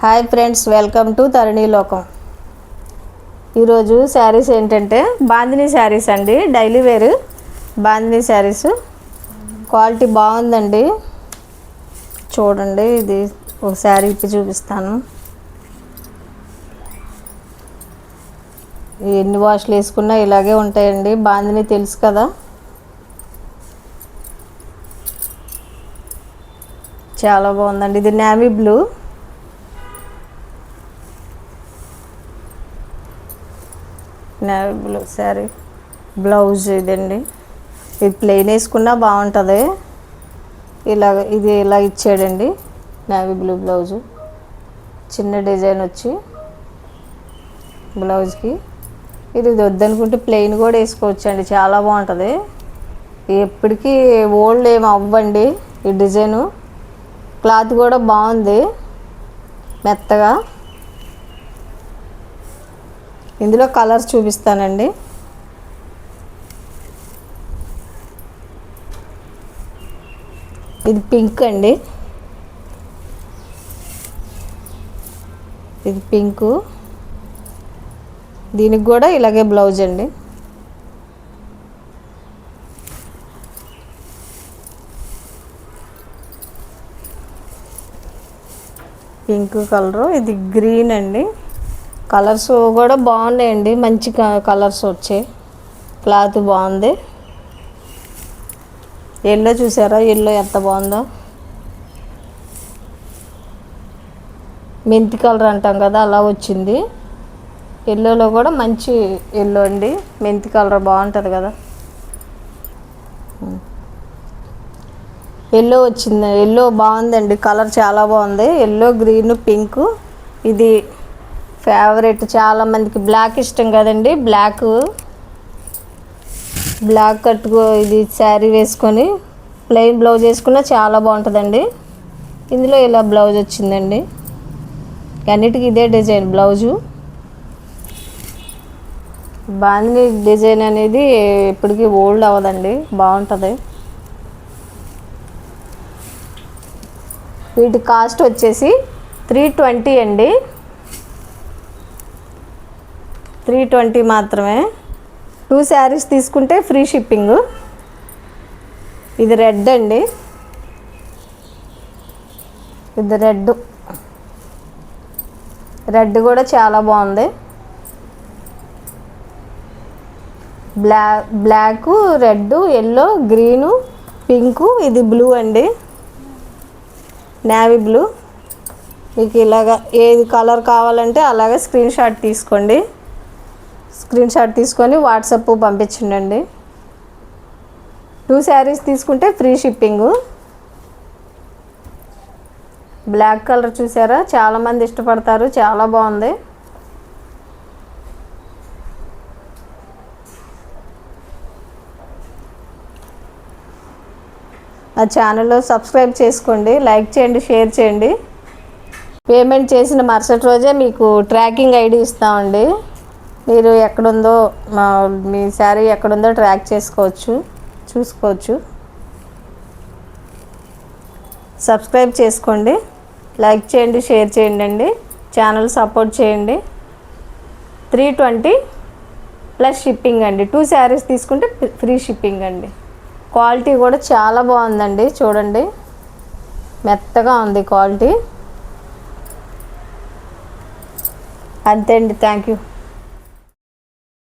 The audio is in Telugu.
Hi friends, welcome to Taruni Lokam. ఈరోజు శారీస్ ఏంటంటే బాందినీ శారీస్ అండి. Daily wear bandhani sarees quality బాగుందండి. చూడండి, ఇది ఒక శారీ ఇప్పి చూపిస్తాను. ఎన్ని వాష్లు వేసుకున్నా ఇలాగే ఉంటాయండి. బాందినీ తెలుసు కదా. చాలా బాగుందండి. ఇది navy blue. Navy blue sari blouse ఇదండి. ఇది ప్లెయిన్ వేసుకున్నా బాగుంటుంది. ఇది ఇలా ఇచ్చాడండి. నేవీ బ్లూ బ్లౌజు, చిన్న డిజైన్ వచ్చి బ్లౌజ్కి. ఇది వద్దనుకుంటే ప్లెయిన్ కూడా వేసుకోవచ్చండి, చాలా బాగుంటుంది. ఎప్పటికీ ఓల్డ్ ఏమి అవ్వండి. ఈ డిజైను క్లాత్ కూడా బాగుంది, మెత్తగా. ఇందులో కలర్స్ చూపిస్తానండి. ఇది పింక్ అండి. ఇది పింకు. దీనికి కూడా ఇలాగే బ్లౌజ్ అండి. Pink colour. ఇది గ్రీన్ అండి. కలర్స్ కూడా బాగున్నాయండి, మంచి కలర్స్ వచ్చాయి. క్లాత్ బాగుంది. ఎల్లో చూసారా, ఎల్లో ఎంత బాగుందో. మెంతి కలర్ అంటాం కదా, అలా వచ్చింది. ఎల్లోలో కూడా మంచి ఎల్లో అండి. మెంతి కలర్ బాగుంటుంది కదా. ఎల్లో వచ్చింది. ఎల్లో బాగుందండి, కలర్ చాలా బాగుంది. Yellow, green, pink. ఇది ఫేవరెట్ చాలామందికి. బ్లాక్ ఇష్టం కదండి. బ్లాక్ కట్టుకో, ఇది శారీ వేసుకొని ప్లెయిన్ బ్లౌజ్ వేసుకున్నా చాలా బాగుంటుందండి. ఇందులో ఇలా బ్లౌజ్ వచ్చిందండి. అన్నిటికీ ఇదే డిజైన్ బ్లౌజు. బాందినీ డిజైన్ అనేది ఎప్పటికీ ఓల్డ్ అవ్వదండి, బాగుంటుంది. వీటి కాస్ట్ వచ్చేసి 320 అండి. 320 మాత్రమే. 2 శారీస్ తీసుకుంటే ఫ్రీ షిప్పింగ్. ఇది రెడ్ అండి. ఇది రెడ్ కూడా చాలా బాగుంది. Black, red, yellow, green, pink. ఇది బ్లూ అండి, నేవీ బ్లూ. మీకు ఇలాగా ఏది కలర్ కావాలంటే అలాగే స్క్రీన్ షాట్ తీసుకోండి. స్క్రీన్ షాట్ తీసుకొని వాట్సాప్ పంపించండి. 2 శారీస్ తీసుకుంటే ఫ్రీ షిప్పింగు. బ్లాక్ కలర్ చూసారా, చాలామంది ఇష్టపడతారు, చాలా బాగుంది. ఆ ఛానల్లో సబ్స్క్రైబ్ చేసుకోండి, లైక్ చేయండి, షేర్ చేయండి. పేమెంట్ చేసిన మరుసటి రోజే మీకు ట్రాకింగ్ ఐడి ఇస్తామండి. మీరు ఎక్కడుందో, మీ శారీ ఎక్కడుందో ట్రాక్ చూసుకోవచ్చు. సబ్స్క్రైబ్ చేసుకోండి, లైక్ చేయండి, షేర్ చేయండి అండి. ఛానల్ సపోర్ట్ చేయండి. 320 ప్లస్ షిప్పింగ్ అండి. 2 శారీస్ తీసుకుంటే ఫ్రీ షిప్పింగ్ అండి. క్వాలిటీ కూడా చాలా బాగుందండి. చూడండి, మెత్తగా ఉంది క్వాలిటీ. అంతే అండి. Thank you.